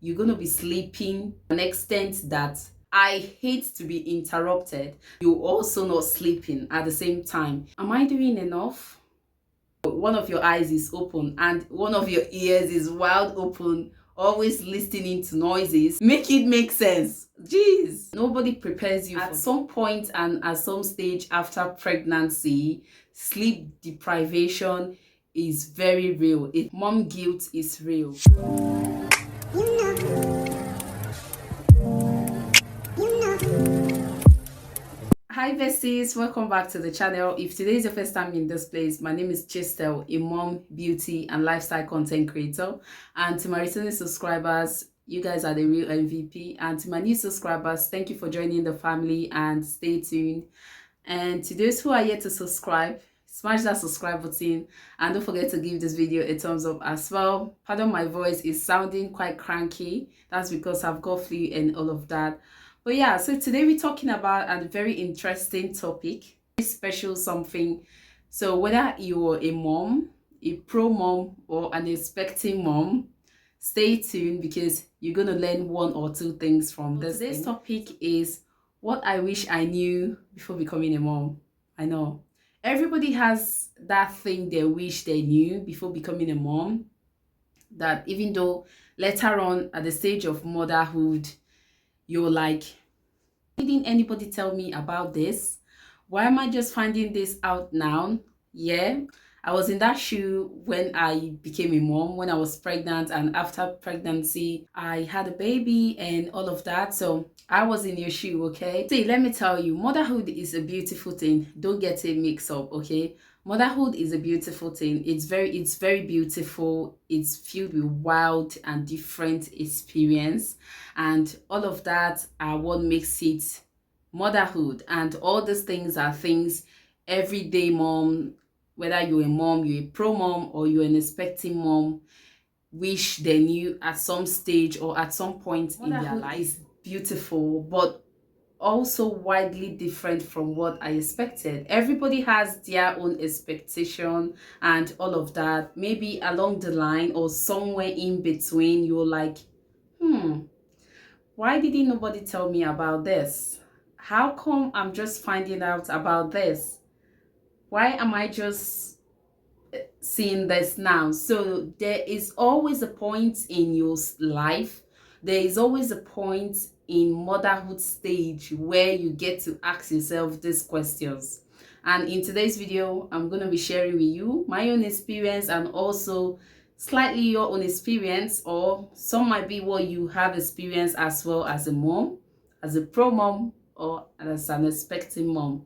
you're going to be sleeping to an extent that I hate to be interrupted. You're also not sleeping at the same time. Am I doing enough? One of your eyes is open and one of your ears is wide open, always listening to noises. Make it make sense. Jeez. Nobody prepares you. At some point and at some stage after pregnancy, sleep deprivation is very real. Mom guilt is real. Hi besties, welcome back to the channel. If today is your first time in this place, my name is Chistel, a mom, beauty and lifestyle content creator. And to my returning subscribers, you guys are the real MVP. And to my new subscribers, thank you for joining the family and stay tuned. And to those who are yet to subscribe, smash that subscribe button and don't forget to give this video a thumbs up as well. Pardon my voice is sounding quite cranky. That's because I've got flu and all of that. But yeah, so today we're talking about a very interesting topic, a special something. So whether you're a mom, a pro mom or an expecting mom, stay tuned because you're going to learn one or two things from this. Today's topic is what I wish I knew before becoming a mom. I know everybody has that thing they wish they knew before becoming a mom, that even though later on at the stage of motherhood, you're like, didn't anybody tell me about this? Why am I just finding this out now? Yeah, I was in that shoe when I became a mom, when I was pregnant, and after pregnancy I had a baby and all of that. So I was in your shoe, okay? See, let me tell you, motherhood is a beautiful thing. Don't get it mixed up, okay? Motherhood is a beautiful thing. It's very beautiful. It's filled with wild and different experience, and all of that are what makes it motherhood. And all these things are things everyday mom, whether you're a mom, you're a pro mom or you're an expecting mom, wish they knew at some stage or at some point in their life. Is beautiful, but also widely different from what I expected. Everybody has their own expectation and all of that. Maybe along the line or somewhere in between, you're like, why didn't nobody tell me about this? How come I'm just finding out about this? Why am I just seeing this now? So there is always a point in your life, there is always a point in motherhood stage where you get to ask yourself these questions. And in today's video, I'm going to be sharing with you my own experience and also slightly your own experience, or some might be what you have experienced as well as a mom, as a pro mom or as an expecting mom.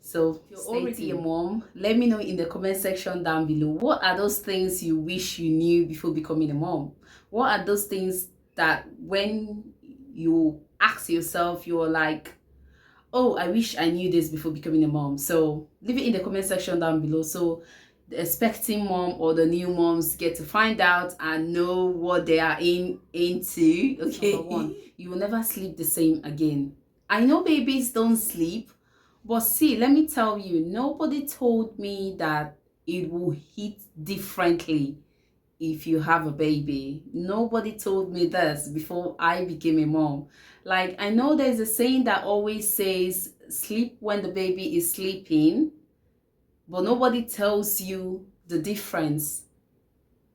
So if you're already a mom, let me know in the comment section down below, what are those things you wish you knew before becoming a mom? What are those things that when you ask yourself, you're like, oh, I wish I knew this before becoming a mom? So leave it in the comment section down below so the expecting mom or the new moms get to find out and know what they are into. Okay, number one, you will never sleep the same again. I know babies don't sleep, but see, let me tell you, nobody told me that it will hit differently if you have a baby. Nobody told me this before I became a mom. Like, I know there's a saying that always says, sleep when the baby is sleeping, but nobody tells you the difference,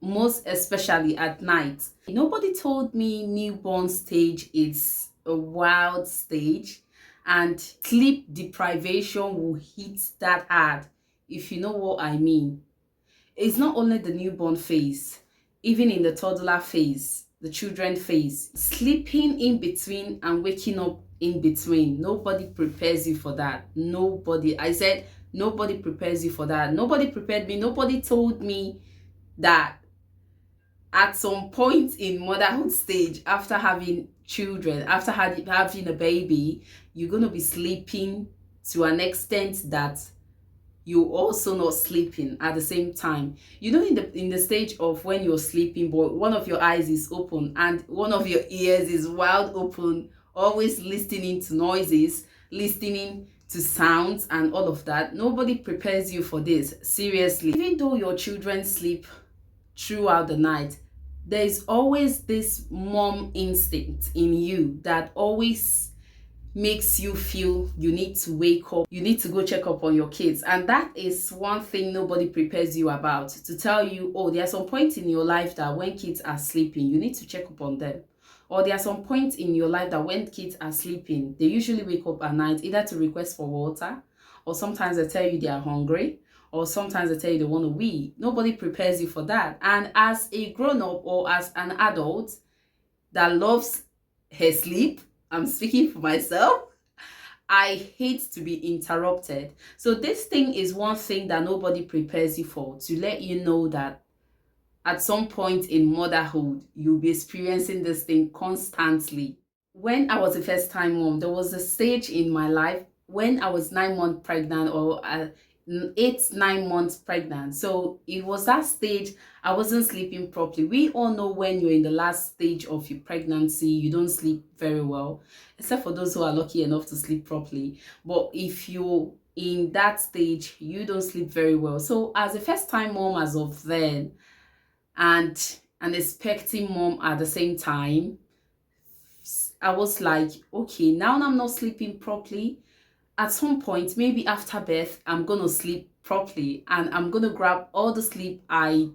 most especially at night. Nobody told me newborn stage is a wild stage and sleep deprivation will hit that hard, if you know what I mean. It's not only the newborn phase, even in the toddler phase, the children phase, sleeping in between and waking up in between. Nobody prepares you for that. Nobody. I said nobody prepares you for that. Nobody prepared me. Nobody told me that at some point in motherhood stage, after having children, after having a baby, you're going to be sleeping to an extent that you're also not sleeping at the same time. You know, in the stage of when you're sleeping, but one of your eyes is open and one of your ears is wide open, always listening to noises, listening to sounds and all of that. Nobody prepares you for this, seriously. Even though your children sleep throughout the night, There's always this mom instinct in you that always makes you feel you need to wake up, you need to go check up on your kids. And that is one thing nobody prepares you about, to tell you, oh, there are some points in your life that when kids are sleeping, you need to check up on them. Or there are some points in your life that when kids are sleeping, they usually wake up at night either to request for water, or sometimes they tell you they are hungry, or sometimes they tell you they want to wee. Nobody prepares you for that. And as a grown-up or as an adult that loves her sleep, I'm speaking for myself, I hate to be interrupted. So this thing is one thing that nobody prepares you for, to let you know that at some point in motherhood, you'll be experiencing this thing constantly. When I was a first time mom, there was a stage in my life when I was 9 months pregnant, or 8 9 months pregnant. So it was that stage I wasn't sleeping properly. We all know when you're in the last stage of your pregnancy, you don't sleep very well, except for those who are lucky enough to sleep properly. But if you're in that stage, you don't sleep very well. So as a first time mom as of then, and an expecting mom at the same time, I was like, okay, now I'm not sleeping properly. At some point, maybe after birth, I'm gonna sleep properly, and I'm gonna grab all the sleep I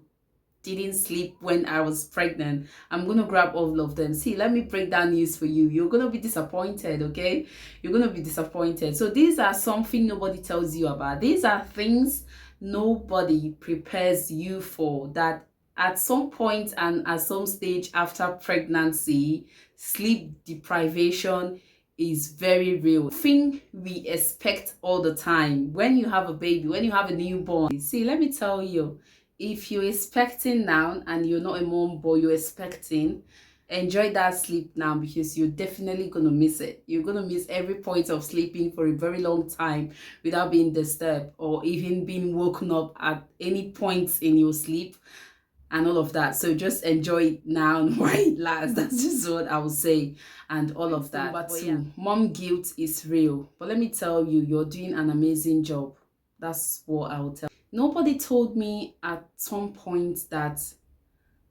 didn't sleep when I was pregnant. I'm gonna grab all of them. See, let me break down news for you. You're gonna be disappointed, okay? You're gonna be disappointed. So these are something nobody tells you about. These are things nobody prepares you for, that at some point and at some stage after pregnancy, sleep deprivation is very real. Thing we expect all the time when you have a baby, when you have a newborn. See, let me tell you, if you're expecting now and you're not a mom but you're expecting, enjoy that sleep now, because you're definitely gonna miss it. You're gonna miss every point of sleeping for a very long time without being disturbed or even being woken up at any point in your sleep and all of that. So just enjoy it now and while it lasts. That's just what I would say, and all of that. Number two, yeah, mom guilt is real. But let me tell you, you're doing an amazing job. That's what I will tell. Nobody told me at some point that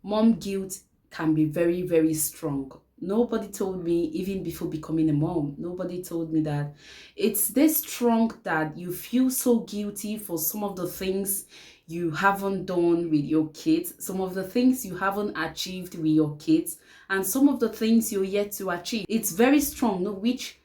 mom guilt can be very, very strong. Nobody told me, even before becoming a mom, nobody told me that it's this strong, that you feel so guilty for some of the things you haven't done with your kids, some of the things you haven't achieved with your kids, and some of the things you're yet to achieve. It's very strong, no, which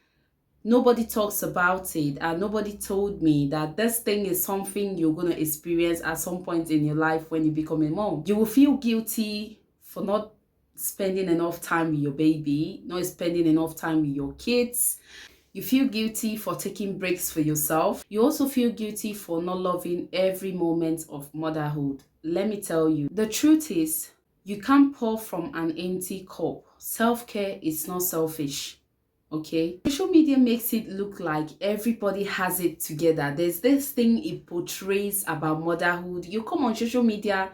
nobody talks about it, and nobody told me that this thing is something you're going to experience at some point in your life when you become a mom. You will feel guilty for not spending enough time with your baby, not spending enough time with your kids. You feel guilty for taking breaks for yourself. You also feel guilty for not loving every moment of motherhood. Let me tell you, the truth is, you can't pour from an empty cup. Self-care is not selfish. Okay, social media makes it look like everybody has it together. There's this thing it portrays about motherhood. You come on social media,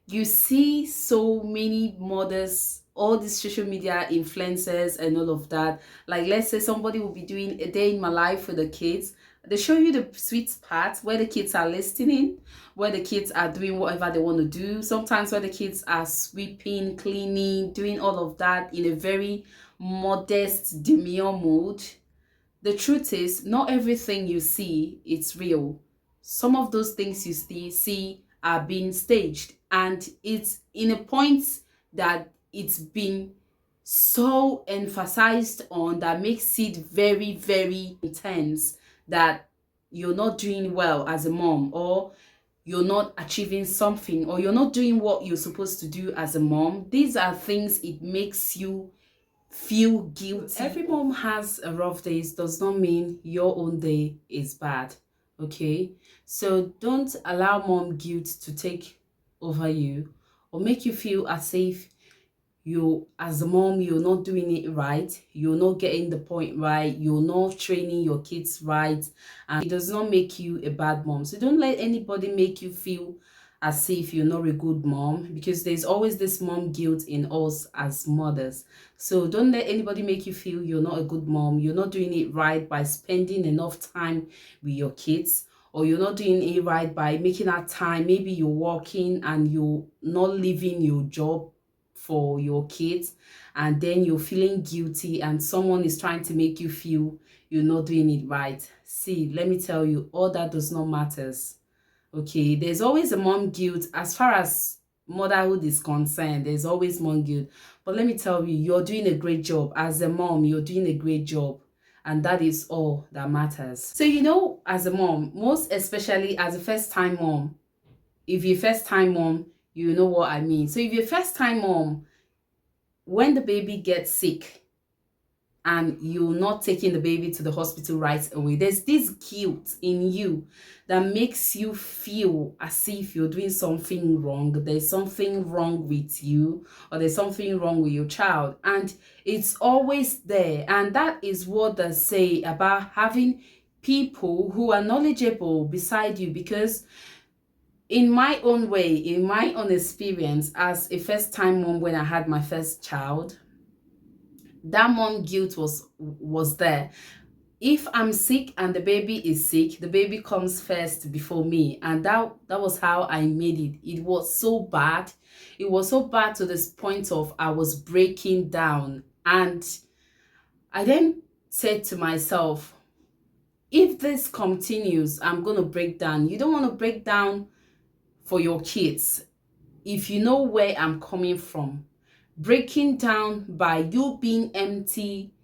you see so many mothers, all these social media influencers and all of that. Like, let's say somebody will be doing a day in my life with the kids. They show you the sweet part where the kids are listening, where the kids are doing whatever they want to do. Sometimes where the kids are sweeping, cleaning, doing all of that in a very modest, demure mode. The truth is, not everything you see it's real. Some of those things you see are being staged, and it's in a point that it's been so emphasized on that makes it very, very intense, that you're not doing well as a mom, or you're not achieving something, or you're not doing what you're supposed to do as a mom. These are things it makes you feel guilty. Every mom has a rough days, does not mean your own day is bad. Okay, so don't allow mom guilt to take over you or make you feel as if you, as a mom, you're not doing it right, you're not getting the point right, you're not training your kids right, and it does not make you a bad mom. So don't let anybody make you feel as if you're not a good mom, because there's always this mom guilt in us as mothers. So don't let anybody make you feel you're not a good mom, you're not doing it right by spending enough time with your kids, or you're not doing it right by making that time. Maybe you're working and you're not leaving your job for your kids, and then you're feeling guilty and someone is trying to make you feel you're not doing it right. See, let me tell you, all that does not matters. Okay, there's always a mom guilt as far as motherhood is concerned. There's always mom guilt, but let me tell you, you're doing a great job as a mom. You're doing a great job, and that is all that matters. So as a mom, most especially as a first-time mom, if you're first-time mom, you know what I mean. So if you're first-time mom, when the baby gets sick and you're not taking the baby to the hospital right away, there's this guilt in you that makes you feel as if you're doing something wrong. There's something wrong with you, or there's something wrong with your child, and it's always there. And that is what they say about having people who are knowledgeable beside you, because in my own way, in my own experience as a first-time mom, when I had my first child, that mom guilt was there. If I'm sick and the baby is sick, the baby comes first before me, and that was how I made it. It was so bad. It was so bad to this point of I was breaking down, and I then said to myself, if this continues, I'm going to break down. You don't want to break down for your kids. If you know where I'm coming from, breaking down by you being empty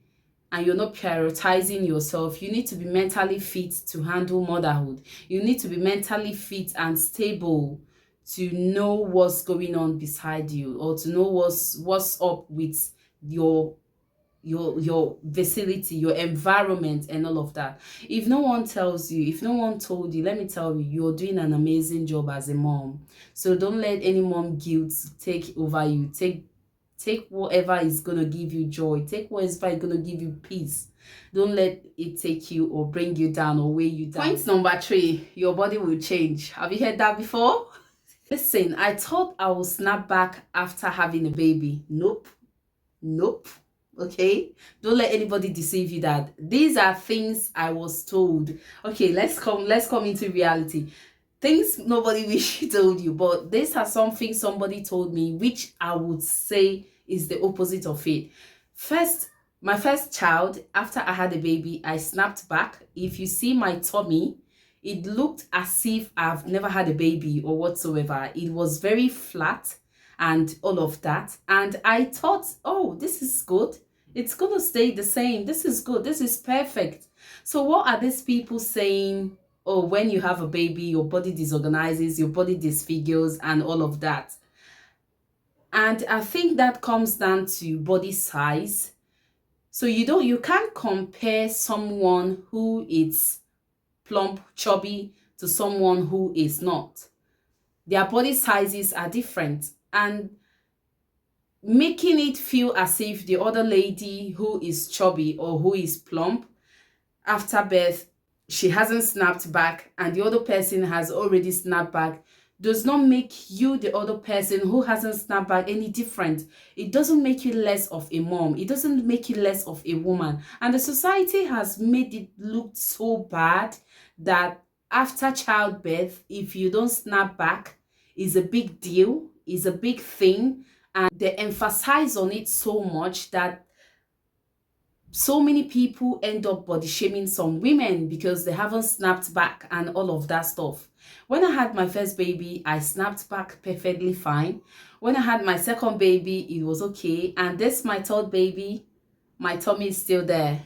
and you're not prioritizing yourself. You need to be mentally fit to handle motherhood. You need to be mentally fit and stable to know what's going on beside you, or to know what's up with your vicinity, your environment, and all of that. If no one tells you, if no one told you, let me tell you, you're doing an amazing job as a mom. So don't let any mom guilt take over you. Take whatever is going to give you joy. Take whatever is going to give you peace. Don't let it take you or bring you down or weigh you down. Point number 3, your body will change. Have you heard that before? Listen, I thought I would snap back after having a baby. Nope. Okay, don't let anybody deceive you that these are things I was told. Okay, let's come into reality. Things nobody wish told you, but these are something somebody told me, which I would say is the opposite of it. My first child, after I had a baby, I snapped back. If you see my tummy, it looked as if I've never had a baby or whatsoever. It was very flat and all of that. And I thought, oh, this is good. It's going to stay the same. This is good. This is perfect. So what are these people saying? Oh, when you have a baby, your body disorganizes, your body disfigures, and all of that. And I think that comes down to body size. So you can't compare someone who is plump, chubby to someone who is not. Their body sizes are different, and making it feel as if the other lady who is chubby or who is plump, after birth, she hasn't snapped back and the other person has already snapped back, does not make you, the other person who hasn't snapped back, any different. It doesn't make you less of a mom. It doesn't make you less of a woman. And the society has made it look so bad that after childbirth, if you don't snap back, is a big deal, is a big thing. And they emphasize on it so much that so many people end up body shaming some women because they haven't snapped back and all of that stuff. When I had my first baby, I snapped back perfectly fine. When I had my second baby, it was okay. And this, my third baby, my tummy is still there.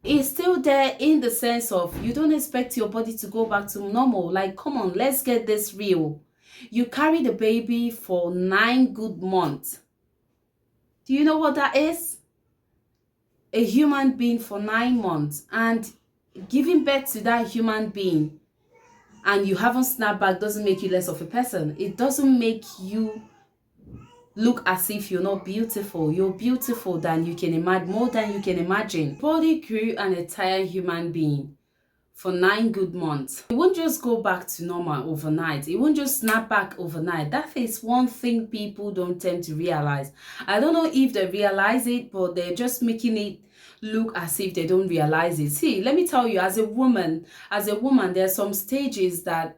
It's still there in the sense of you don't expect your body to go back to normal. Like, come on, let's get this real. You carry the baby for 9 good months. Do you know what that is? A human being for 9 months, and giving birth to that human being and you haven't snapped back doesn't make you less of a person. It doesn't make you look as if you're not beautiful. You're beautiful than you can imagine, more than you can imagine. Body grew an entire human being for 9 good months. It won't just go back to normal overnight. It won't just snap back overnight. That is one thing people don't tend to realize. I don't know if they realize it, but they're just making it look as if they don't realize it. See, let me tell you, as a woman, there are some stages that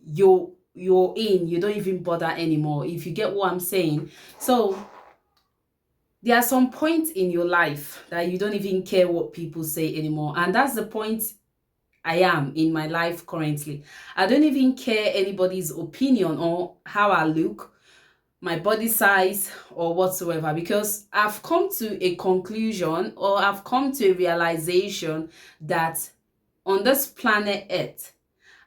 your you're in, you don't even bother anymore, if you get what I'm saying. So there are some points in your life that you don't even care what people say anymore, and that's the point I am in my life currently. I don't even care anybody's opinion on how I look, my body size, or whatsoever, because I've come to a conclusion, or I've come to a realization that on this planet Earth,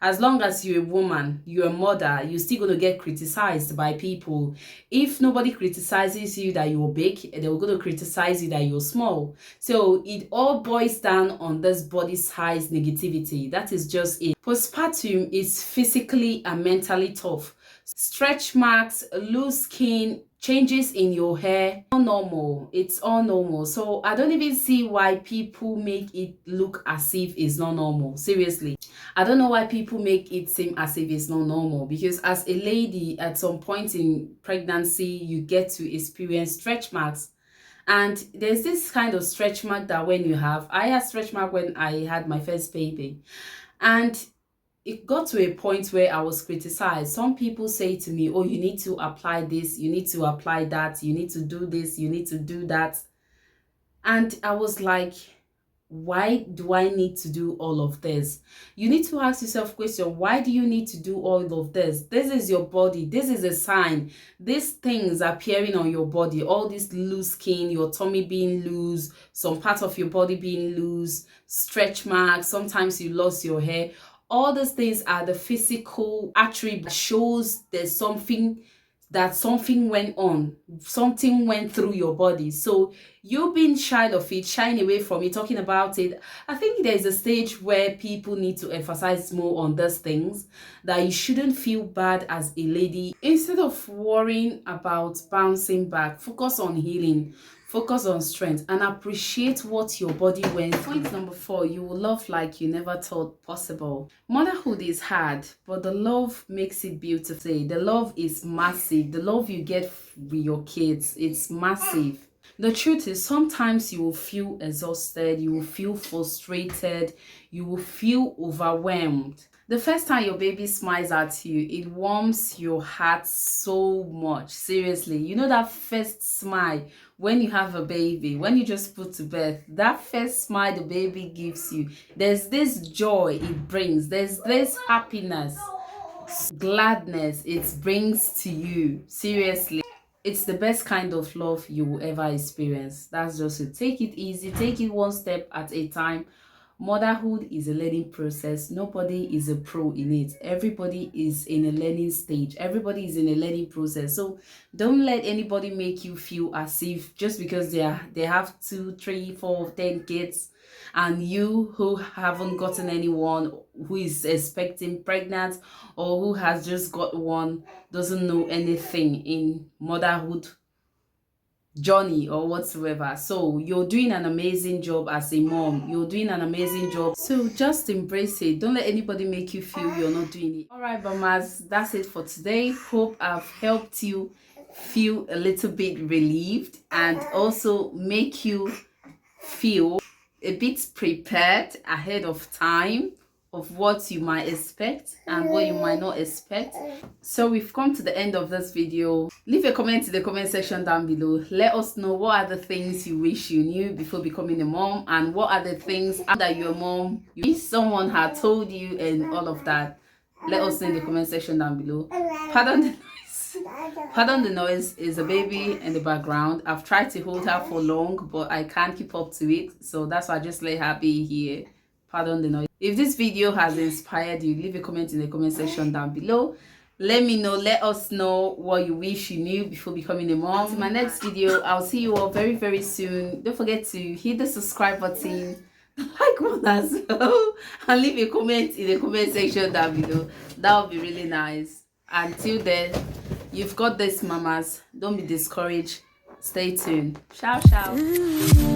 as long as you're a woman, you're a mother, you're still going to get criticized by people. If nobody criticizes you that you're big, they're going to criticize you that you're small. So it all boils down on this body size negativity. That is just it. Postpartum is physically and mentally tough. Stretch marks, loose skin, changes in your hair, all normal. It's all normal. So I don't even see why people make it look as if it's not normal. Seriously, I don't know why people make it seem as if it's not normal, because as a lady, at some point in pregnancy, you get to experience stretch marks. And there's this kind of stretch mark that when you have, I had stretch mark when I had my first baby. And it got to a point where I was criticized. Some people say to me, oh, you need to apply this, you need to apply that, you need to do this, you need to do that. And I was like, why do I need to do all of this? You need to ask yourself question, why do you need to do all of this? This is your body. This is a sign. These things appearing on your body, all this loose skin, your tummy being loose, some part of your body being loose, stretch marks, sometimes you lost your hair. All these things are the physical attribute that shows there's something, that something went on, something went through your body. So you being shy of it, shying away from it, talking about it, I think there's a stage where people need to emphasize more on those things, that you shouldn't feel bad as a lady. Instead of worrying about bouncing back, focus on healing, focus on strength, and appreciate what your body went through. Point number 4, you will love like you never thought possible. Motherhood is hard, but the love makes it beautiful. The love is massive. The love you get with your kids, it's massive. The truth is, sometimes you will feel exhausted, you will feel frustrated, you will feel overwhelmed. The first time your baby smiles at you, it warms your heart so much. Seriously, you know that first smile when you have a baby, when you just put to birth, that first smile the baby gives you, there's this joy it brings, there's this happiness, gladness it brings to you. Seriously, it's the best kind of love you will ever experience. That's just it. Take it easy, take it one step at a time. Motherhood is a learning process. Nobody is a pro in it. Everybody is in a learning stage. Everybody is in a learning process. So don't let anybody make you feel as if just because they have 2, 3, 4, 10 kids, and you who haven't gotten anyone, who is expecting pregnant, or who has just got one, doesn't know anything in motherhood journey or whatsoever. So you're doing an amazing job as a mom, you're doing an amazing job, so just embrace it. Don't let anybody make you feel you're not doing it. All right, mamas, that's it for today. Hope I've helped you feel a little bit relieved, and also make you feel a bit prepared ahead of time of what you might expect and what you might not expect. So we've come to the end of this video. Leave a comment in the comment section down below. Let us know what are the things you wish you knew before becoming a mom, and what are the things after you're a mom you wish someone had told you, and all of that. Let us know in the comment section down below. Pardon the noise. Pardon the noise, is a baby in the background. I've tried to hold her for long, but I can't keep up to it, so that's why I just let her be here. Pardon the noise. If this video has inspired you, leave a comment in the comment section down below. Let me know, let us know what you wish you knew before becoming a mom. In my next video, I'll see you all very, very soon. Don't forget to hit the subscribe button, like one as well, and leave a comment in the comment section down below. That would be really nice. Until then, you've got this, mamas. Don't be discouraged. Stay tuned. Ciao, ciao.